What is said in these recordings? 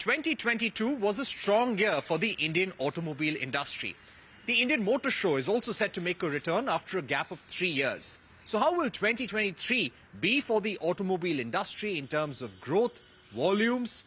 2022 was a strong year for the Indian automobile industry. The Indian Motor Show is also set to make a return after a gap of 3 years. So how will 2023 be for the automobile industry in terms of growth, volumes,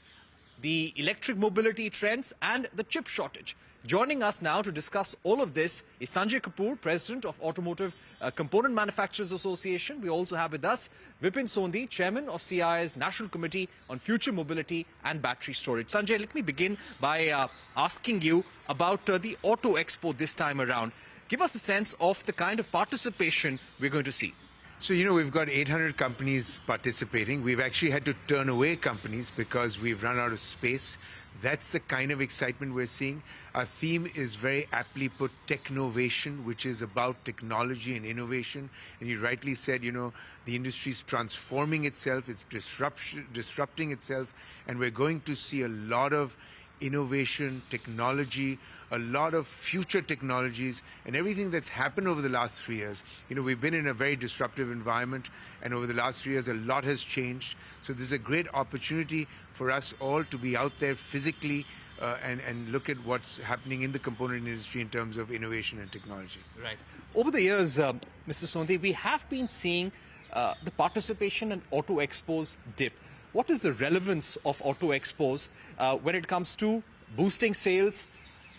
the electric mobility trends and the chip shortage? Joining us now to discuss all of this is Sunjay Kapoor, President of Automotive Component Manufacturers Association. We also have with us Vipin Sondhi, Chairman of CII's National Committee on Future Mobility and Battery Storage. Sunjay, let me begin by asking you about the Auto Expo this time around. Give us a sense of the kind of participation we're going to see. So, we've got 800 companies participating. We've actually had to turn away companies because we've run out of space. That's the kind of excitement we're seeing. Our theme is very aptly put, technovation, which is about technology and innovation. And you rightly said, the industry is transforming itself, it's disrupting itself, and we're going to see a lot of innovation, technology, a lot of future technologies, and everything that's happened over the last 3 years. We've been in a very disruptive environment, and over the last 3 years, a lot has changed. So there's a great opportunity for us all to be out there physically and look at what's happening in the component industry in terms of innovation and technology. Right. Over the years, Mr. Sondhi, we have been seeing the participation in Auto Expos dip. What is the relevance of Auto Expos when it comes to boosting sales,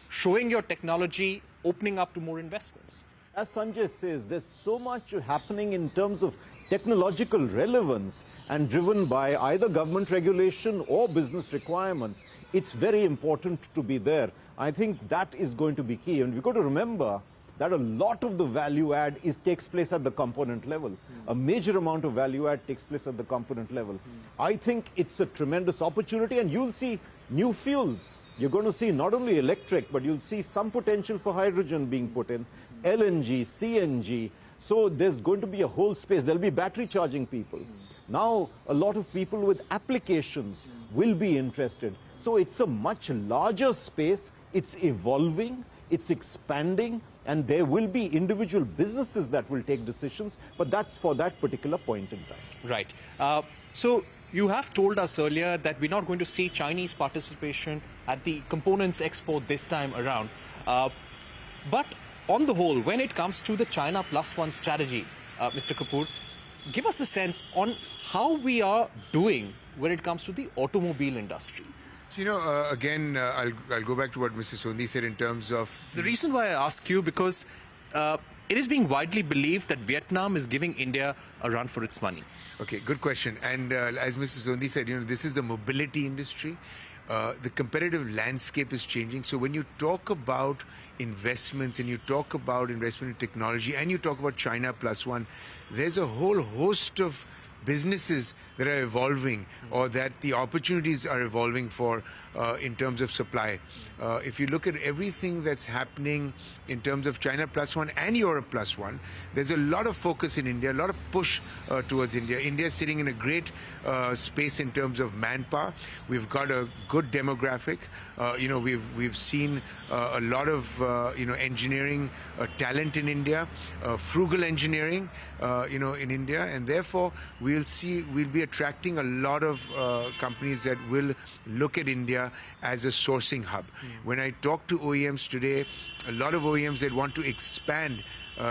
showing your technology, opening up to more investments? As Sanjay says, there's so much happening in terms of technological relevance and driven by either government regulation or business requirements. It's very important to be there. I think that is going to be key. And we've got to remember that a lot of the value add takes place at the component level. A major amount of value add takes place at the component level. I think it's a tremendous opportunity, and you'll see new fuels. You're going to see not only electric, but you'll see some potential for hydrogen being put in, LNG, CNG. So there's going to be a whole space. There'll be battery charging people. Now, a lot of people with applications will be interested. So it's a much larger space. It's evolving, it's expanding, and there will be individual businesses that will take decisions, but that's for that particular point in time. Right. So you have told us earlier that we're not going to see Chinese participation at the Components Expo this time around. But on the whole, when it comes to the China Plus One strategy, Mr. Kapoor, give us a sense on how we are doing when it comes to the automobile industry. Again, I'll go back to what Mr. Sondhi said in terms of... The reason why I ask you, because it is being widely believed that Vietnam is giving India a run for its money. Okay, good question. And as Mr. Sondhi said, this is the mobility industry. The competitive landscape is changing. So when you talk about investments and you talk about investment in technology and you talk about China Plus One, there's a whole host of businesses that are evolving or that the opportunities are evolving for in terms of supply. If you look at everything that's happening in terms of China Plus One and Europe Plus One, there's a lot of focus in India, a lot of push towards India. India is sitting in a great space in terms of manpower. We've got a good demographic. We've seen a lot of engineering talent in India, frugal engineering in India, and therefore we'll be attracting a lot of companies that will look at India as a sourcing hub. When I talk to OEMs today, a lot of OEMs that want to expand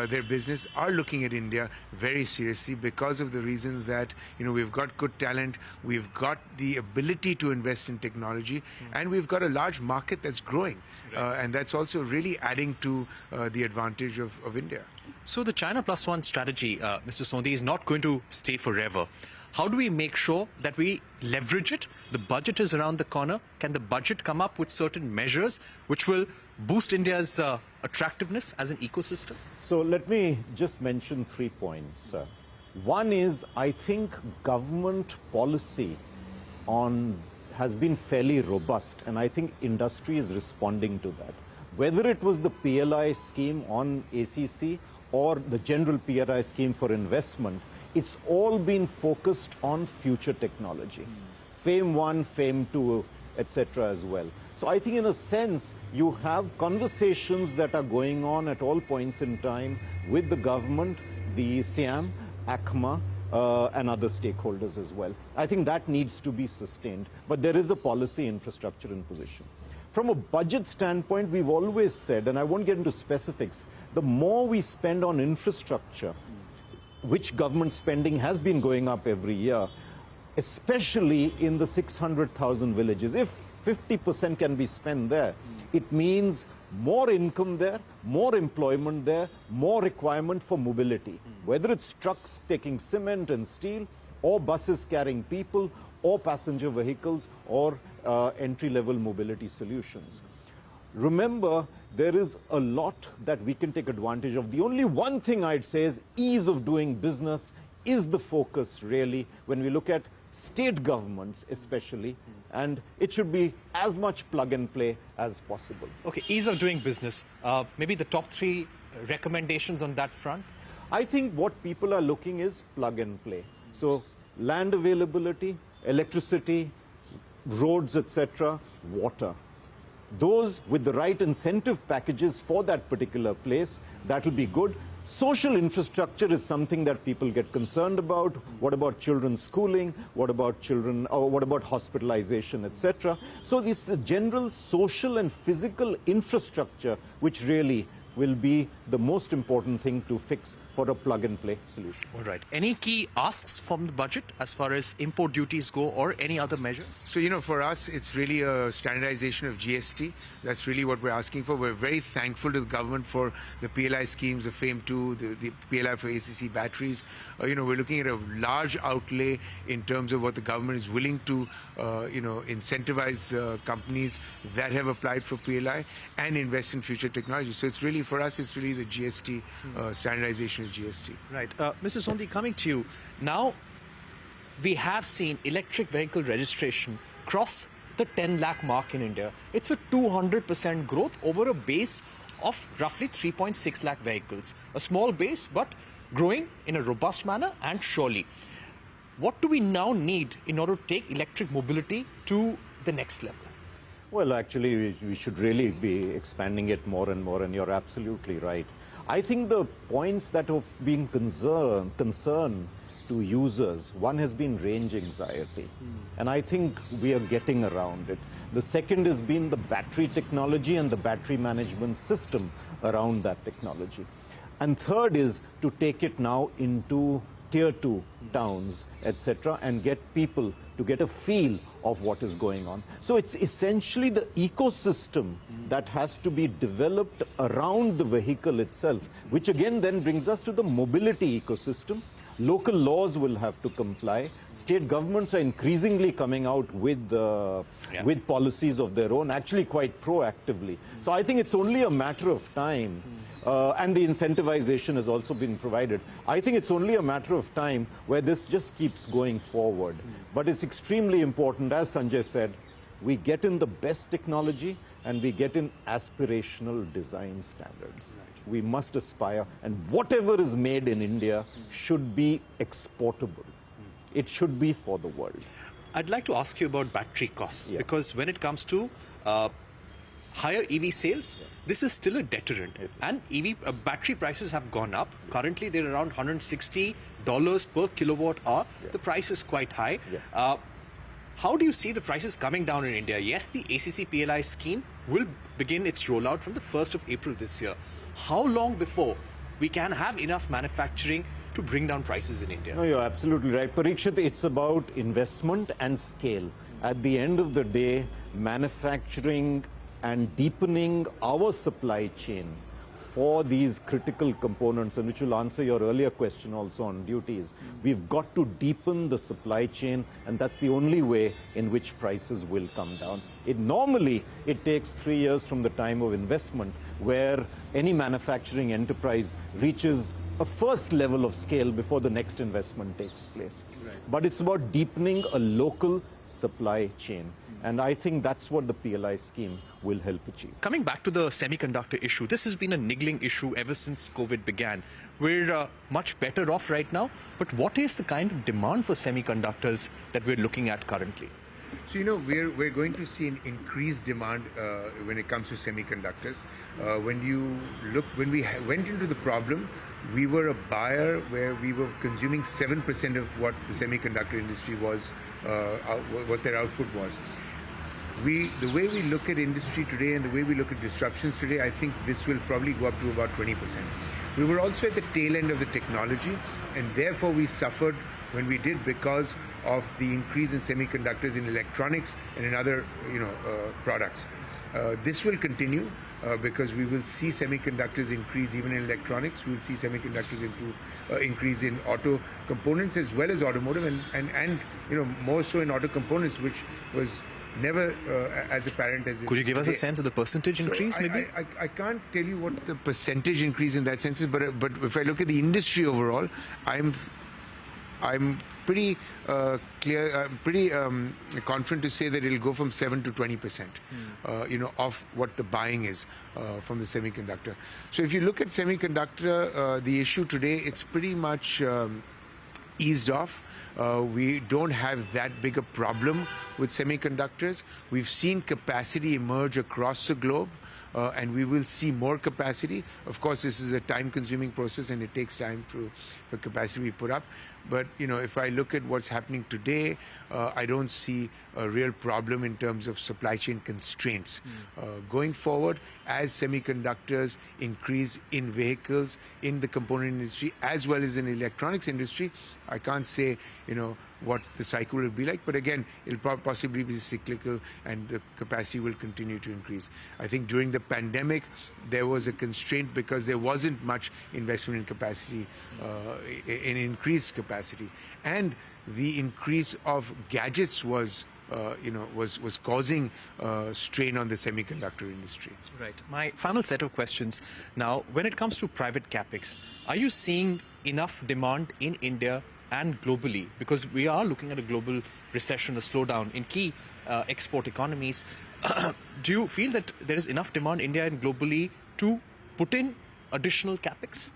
their business are looking at India very seriously because of the reason that we've got good talent, we've got the ability to invest in technology, and we've got a large market that's growing, and that's also really adding to the advantage of India. So the China Plus One strategy, Mr. Sondhi, is not going to stay forever. How do we make sure that we leverage it? The budget is around the corner. Can the budget come up with certain measures which will boost India's attractiveness as an ecosystem? So let me just mention 3 points. One is, I think government policy has been fairly robust, and I think industry is responding to that. Whether it was the PLI scheme on ACC or the general PLI scheme for investment, it's all been focused on future technology. FAME 1, FAME 2, etc. as well. So I think in a sense, you have conversations that are going on at all points in time with the government, the SIAM, ACMA, and other stakeholders as well. I think that needs to be sustained, but there is a policy infrastructure in position. From a budget standpoint, we've always said, and I won't get into specifics, the more we spend on infrastructure, which government spending has been going up every year, especially in the 600,000 villages. If 50% can be spent there, it means more income there, more employment there, more requirement for mobility. Whether it's trucks taking cement and steel, or buses carrying people, or passenger vehicles, or entry-level mobility solutions. Remember, there is a lot that we can take advantage of. The only one thing I'd say is ease of doing business is the focus, really, when we look at state governments especially, and it should be as much plug and play as possible. Okay, ease of doing business. Maybe the top 3 recommendations on that front? I think what people are looking is plug and play. So land availability, electricity, roads, etc., water. Those with the right incentive packages for that particular place, that will be good. Social infrastructure is something that people get concerned about. What about children's schooling? What about children, or what about hospitalization, etc.? So this general social and physical infrastructure, which really will be the most important thing to fix for a plug-and-play solution. All right. Any key asks from the budget as far as import duties go or any other measures? So, you know, for us, it's really a standardization of GST. That's really what we're asking for. We're very thankful to the government for the PLI schemes, the FAME2, the PLI for ACC batteries. You know, we're looking at a large outlay in terms of what the government is willing to, incentivize companies that have applied for PLI and invest in future technology. So it's really, for us, it's really the GST standardization of GST. Right. Mr. Sondhi, coming to you. Now, we have seen electric vehicle registration cross the 10 lakh mark in India. It's a 200% growth over a base of roughly 3.6 lakh vehicles. A small base, but growing in a robust manner and surely. What do we now need in order to take electric mobility to the next level? Well, actually, we should really be expanding it more and more, and you're absolutely right. I think the points that have been concern to users, one has been range anxiety, and I think we are getting around it. The second has been the battery technology and the battery management system around that technology. And third is to take it now into tier 2 towns, etc., and get people to get a feel of what is going on. So it's essentially the ecosystem that has to be developed around the vehicle itself, which again then brings us to the mobility ecosystem. Local laws will have to comply. State governments are increasingly coming out with policies of their own, actually quite proactively. So I think it's only a matter of time. And the incentivization has also been provided. I think it's only a matter of time where this just keeps going forward. But it's extremely important, as Sanjay said, we get in the best technology and we get in aspirational design standards. We must aspire, and whatever is made in India should be exportable. It should be for the world. I'd like to ask you about battery costs, because when it comes to higher EV sales, this is still a deterrent. And battery prices have gone up. Currently, they're around $160 per kilowatt hour. The price is quite high. How do you see the prices coming down in India? Yes, the ACC PLI scheme will begin its rollout from the 1st of April this year. How long before we can have enough manufacturing to bring down prices in India? No, you're absolutely right. Parikshit, it's about investment and scale. At the end of the day, manufacturing and deepening our supply chain for these critical components, and which will answer your earlier question also on duties. We've got to deepen the supply chain, and that's the only way in which prices will come down. Normally, it takes 3 years from the time of investment, where any manufacturing enterprise reaches a first level of scale before the next investment takes place. But it's about deepening a local supply chain. And I think that's what the PLI scheme will help achieve. Coming back to the semiconductor issue, this has been a niggling issue ever since COVID began. We're much better off right now, but what is the kind of demand for semiconductors that we're looking at currently? So, we're going to see an increased demand when it comes to semiconductors. When we went into the problem, we were a buyer where we were consuming 7% of what the semiconductor industry was, what their output was. The way we look at industry today and the way we look at disruptions today, I think this will probably go up to about 20%. We were also at the tail end of the technology, and therefore we suffered when we did because of the increase in semiconductors in electronics and in other products. This will continue because we will see semiconductors increase even in electronics. We'll see semiconductors increase in auto components as well as automotive, and more so in auto components, which was never as apparent as it Could you give us a today. sense of the percentage increase, maybe? I can't tell you what the percentage increase in that sense is, but if I look at the industry overall, I'm pretty clear, pretty confident to say that it'll go from 7 to 20%, of what the buying is from the semiconductor. So if you look at semiconductor, the issue today, it's pretty much eased off. We don't have that big a problem with semiconductors. We've seen capacity emerge across the globe. And we will see more capacity. Of course, this is a time-consuming process, and it takes time for capacity to be put up. But if I look at what's happening today, I don't see a real problem in terms of supply chain constraints. Going forward, as semiconductors increase in vehicles, in the component industry, as well as in the electronics industry, I can't say what the cycle will be like, but again, it'll possibly be cyclical, and the capacity will continue to increase. I think during the pandemic, there was a constraint because there wasn't much investment in capacity, in increased capacity, and the increase of gadgets was causing strain on the semiconductor industry. Right. My final set of questions now, when it comes to private capex, are you seeing enough demand in India and globally, because we are looking at a global recession, a slowdown in key export economies? Do you feel that there is enough demand in India and globally to put in additional capex?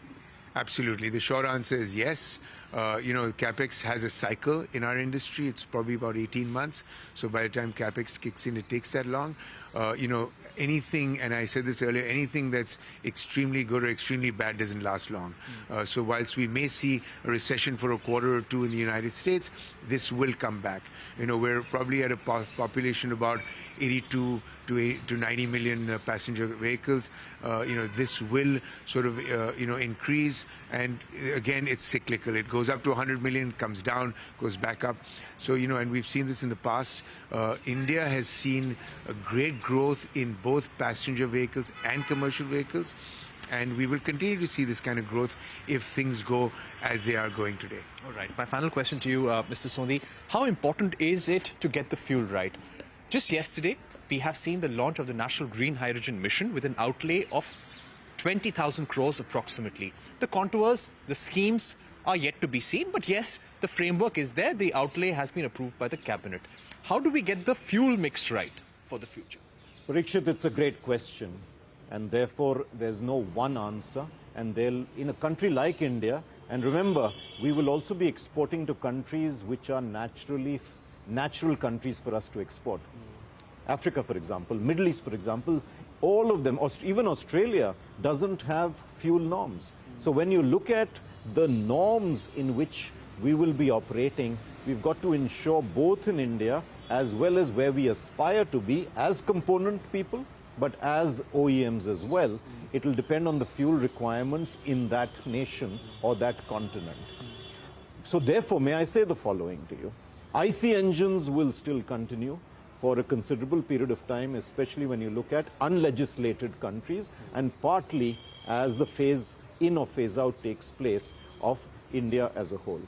Absolutely. The short answer is yes. Capex has a cycle in our industry. It's probably about 18 months. So by the time capex kicks in, it takes that long. Anything, and I said this earlier, anything that's extremely good or extremely bad doesn't last long. So whilst we may see a recession for a quarter or two in the United States, this will come back. We're probably at a population about 82 to 90 million passenger vehicles. This will sort of, increase. And again, it's cyclical. It goes up to 100 million, comes down, goes back up. So, and we've seen this in the past. India has seen a great growth in both passenger vehicles and commercial vehicles. And we will continue to see this kind of growth if things go as they are going today. All right. My final question to you, Mr. Sondhi, how important is it to get the fuel right? Just yesterday, we have seen the launch of the National Green Hydrogen Mission with an outlay of 20,000 crores approximately. The contours, the schemes are yet to be seen, but yes, the framework is there. The outlay has been approved by the cabinet. How do we get the fuel mix right for the future? Parikshit, it's a great question, and therefore there's no one answer. And in a country like India, and remember, we will also be exporting to countries which are natural countries for us to export. Africa, for example, Middle East, for example, all of them, even Australia, doesn't have fuel norms. So when you look at the norms in which we will be operating, we've got to ensure both in India as well as where we aspire to be as component people, but as OEMs as well. It will depend on the fuel requirements in that nation or that continent. So therefore, may I say the following to you. IC engines will still continue for a considerable period of time, especially when you look at unlegislated countries, and partly as the phase in or phase out takes place of India as a whole.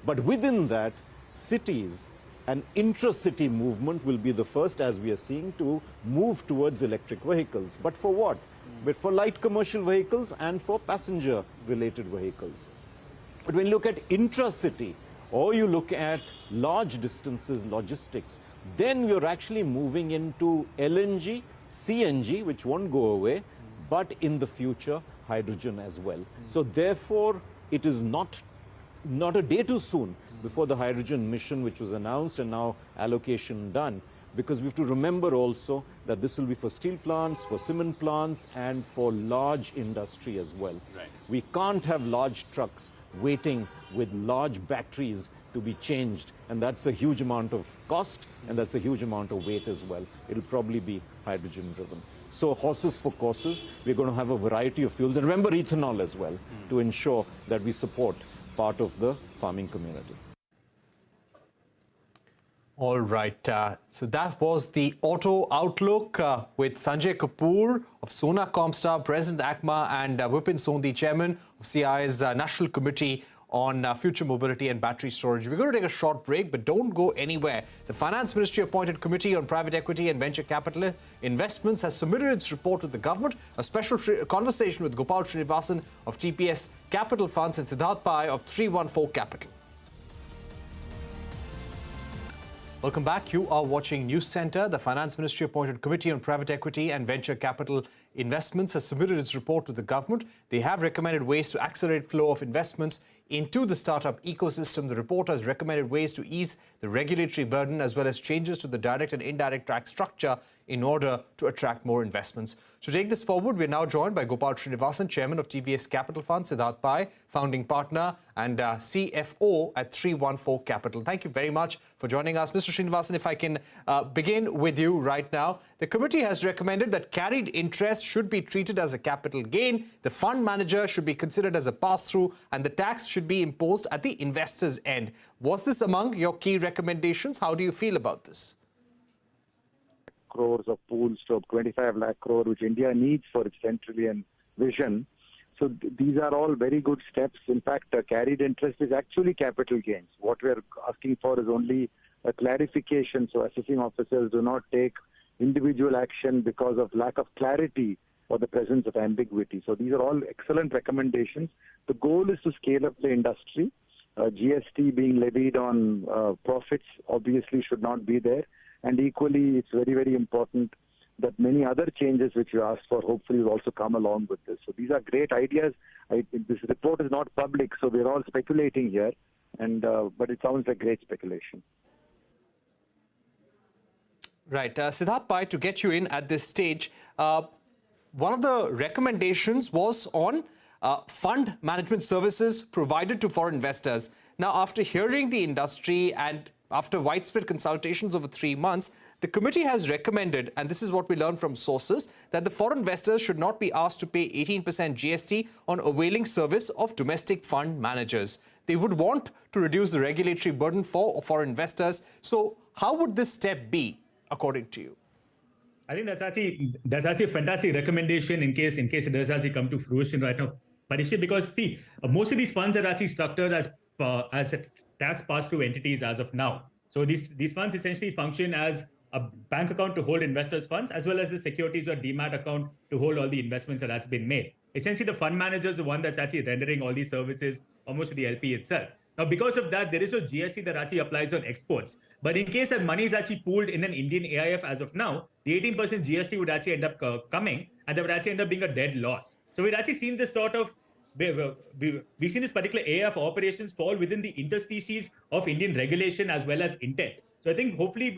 But within that, cities and intra-city movement will be the first, as we are seeing, to move towards electric vehicles. But for what? But for light commercial vehicles and for passenger-related vehicles. But when you look at intra-city, or you look at large distances logistics, then you're actually moving into LNG, CNG, which won't go away, but in the future, hydrogen as well. So therefore, it is not a day too soon before the hydrogen mission, which was announced and now allocation done. Because we have to remember also that this will be for steel plants, for cement plants, and for large industry as well. Right. We can't have large trucks waiting with large batteries to be changed, and that's a huge amount of cost, and that's a huge amount of weight as well. It'll probably be hydrogen driven. So horses for courses, we're going to have a variety of fuels, and remember ethanol as well, to ensure that we support part of the farming community. All right. So that was the Auto Outlook with Sunjay Kapoor of Sona Comstar, President ACMA, and Vipin Sondhi, Chairman of CII's National Committee on Future Mobility and Battery Storage. We're going to take a short break, but don't go anywhere. The Finance Ministry appointed Committee on Private Equity and Venture Capital Investments has submitted its report to the government. A special conversation with Gopal Srinivasan of TPS Capital Funds and Siddharth Pai of 314 Capital. Welcome back. You are watching News Center. The Finance Ministry appointed Committee on Private Equity and Venture Capital Investments has submitted its report to the government. They have recommended ways to accelerate flow of investments into the startup ecosystem. The report has recommended ways to ease the regulatory burden as well as changes to the direct and indirect tax structure in order to attract more investments. To take this forward, we're now joined by Gopal Srinivasan, Chairman of TVS Capital Fund, Siddharth Pai, Founding Partner and CFO at 314 Capital. Thank you very much for joining us. Mr. Srinivasan, if I can begin with you right now. The committee has recommended that carried interest should be treated as a capital gain, the fund manager should be considered as a pass-through, and the tax should be imposed at the investor's end. Was this among your key recommendations? How do you feel about this? Crores of pools to 25 lakh crore, which India needs for its 10 trillion vision. So these are all very good steps. In fact, carried interest is actually capital gains. What we are asking for is only a clarification so assessing officers do not take individual action because of lack of clarity or the presence of ambiguity. So these are all excellent recommendations. The goal is to scale up the industry. GST being levied on profits obviously should not be there. And equally, it's very, very important that many other changes which you asked for hopefully will also come along with this. So these are great ideas. This report is not public, so we're all speculating here, and but it sounds like great speculation. Right. Siddharth Pai, to get you in at this stage, one of the recommendations was on fund management services provided to foreign investors. Now, after hearing the industry and after widespread consultations over 3 months, the committee has recommended, and this is what we learned from sources, that the foreign investors should not be asked to pay 18% GST on availing service of domestic fund managers. They would want to reduce the regulatory burden for foreign investors. So how would this step be, according to you? I think that's actually a fantastic recommendation in case it does actually come to fruition right now, Parikshit, because see, most of these funds are actually structured as tax pass-through entities as of now. So these funds essentially function as a bank account to hold investors' funds, as well as the securities or demat account to hold all the investments that's been made. Essentially, the fund manager is the one that's actually rendering all these services almost to the LP itself. Now, because of that, there is a GST that actually applies on exports. But in case that money is actually pooled in an Indian AIF as of now, the 18% GST would actually end up coming, and there would actually end up being a dead loss. So we've actually seen this sort of we've seen this particular AIF operations fall within the interspecies of Indian regulation as well as intent. So I think hopefully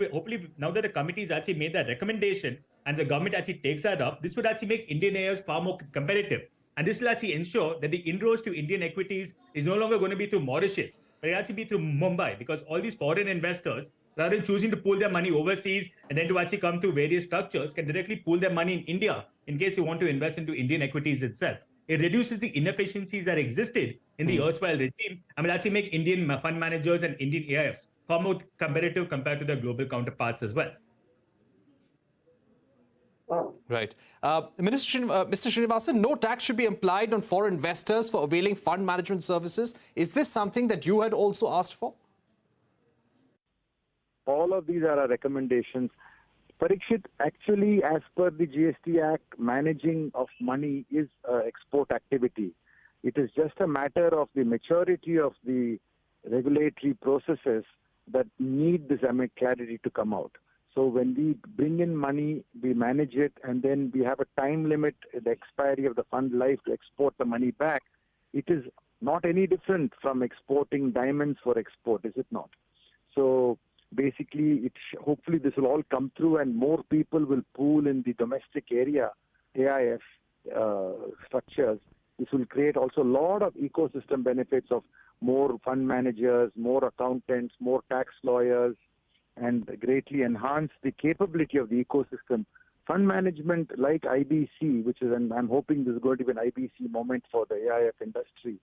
now that the committee has actually made that recommendation and the government actually takes that up, this would actually make Indian AIFs far more competitive. And this will actually ensure that the inroads to Indian equities is no longer going to be through Mauritius, but it will actually be through Mumbai, because all these foreign investors, rather than choosing to pool their money overseas and then to actually come through various structures, can directly pool their money in India in case you want to invest into Indian equities itself. It reduces the inefficiencies that existed in the erstwhile regime and will actually make Indian fund managers and Indian AIFs far more competitive compared to their global counterparts as well. Right. Mr. Srinivasan, no tax should be applied on foreign investors for availing fund management services. Is this something that you had also asked for? All of these are our recommendations. Parikshit, actually, as per the GST Act, managing of money is export activity. It is just a matter of the maturity of the regulatory processes that need this clarity to come out. So when we bring in money, we manage it, and then we have a time limit, the expiry of the fund life to export the money back. It is not any different from exporting diamonds for export, is it not? So basically, hopefully this will all come through and more people will pool in the domestic area, AIF structures. This will create also a lot of ecosystem benefits of more fund managers, more accountants, more tax lawyers, and greatly enhance the capability of the ecosystem. Fund management like IBC, which is, and I'm hoping this is going to be an IBC moment for the AIF industry,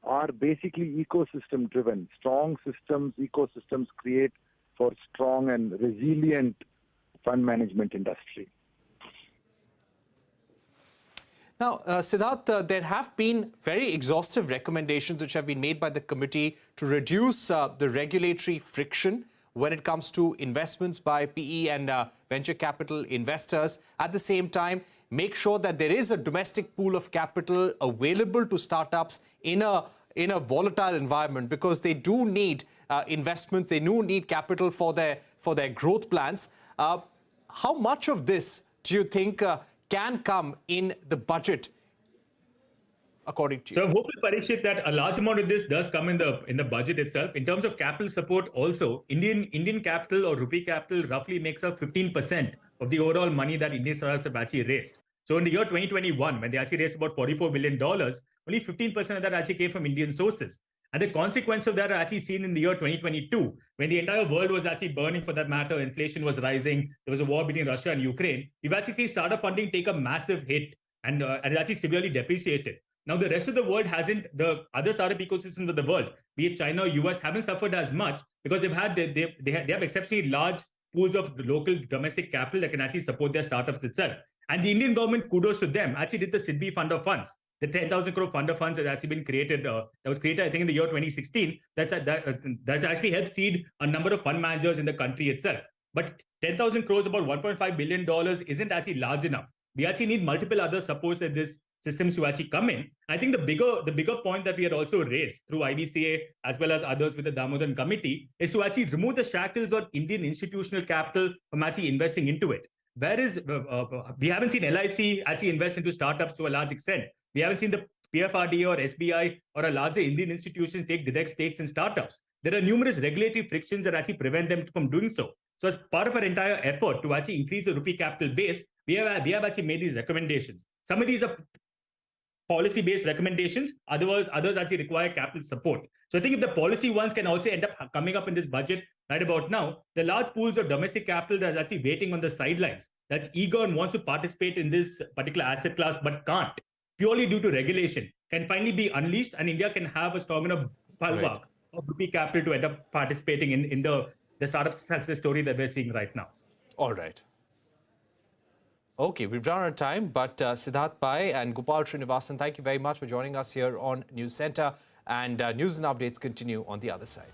are basically ecosystem driven. Strong systems, ecosystems create for strong and resilient fund management industry. Now, Siddharth, there have been very exhaustive recommendations which have been made by the committee to reduce the regulatory friction when it comes to investments by PE and venture capital investors. At the same time, make sure that there is a domestic pool of capital available to startups in a volatile environment, because they do need investments, they do need capital for their growth plans. How much of this do you think can come in the budget, according to you? So I'm hoping, Parikshit, that a large amount of this does come in the budget itself. In terms of capital support also, Indian capital or rupee capital roughly makes up 15% of the overall money that Indian startups have actually raised. So in the year 2021, when they actually raised about $44 billion, only 15% of that actually came from Indian sources. And the consequence of that are actually seen in the year 2022, when the entire world was actually burning for that matter. Inflation was rising. There was a war between Russia and Ukraine. We've actually seen startup funding take a massive hit and actually severely depreciated. Now, the rest of the world hasn't, the other startup ecosystems of the world, be it China or US, haven't suffered as much because they have exceptionally large pools of local domestic capital that can actually support their startups itself. And the Indian government, kudos to them, actually did the SIDBI Fund of Funds. The 10,000 crore fund of funds has actually been created, that was created, I think, in the year 2016. That's actually helped seed a number of fund managers in the country itself. But 10,000 crores, about $1.5 billion, isn't actually large enough. We actually need multiple other supports in this systems to actually come in. I think the bigger point that we had also raised through IBCA as well as others with the Damodaran committee is to actually remove the shackles on Indian institutional capital from actually investing into it. Whereas we haven't seen LIC actually invest into startups to a large extent. We haven't seen the PFRDA or SBI or a larger Indian institutions take direct stakes in startups. There are numerous regulatory frictions that actually prevent them from doing so. So as part of our entire effort to actually increase the rupee capital base, we have actually made these recommendations. Some of these are policy-based recommendations, others actually require capital support. So I think if the policy ones can also end up coming up in this budget right about now, the large pools of domestic capital that's actually waiting on the sidelines, that's eager and wants to participate in this particular asset class but can't, purely due to regulation, can finally be unleashed, and India can have a strong enough bulwark of rupee capital to end up participating in the startup success story that we're seeing right now. All right. Okay, we've run out of time, but Siddharth Pai and Gopal Srinivasan, thank you very much for joining us here on News Center. And news and updates continue on the other side.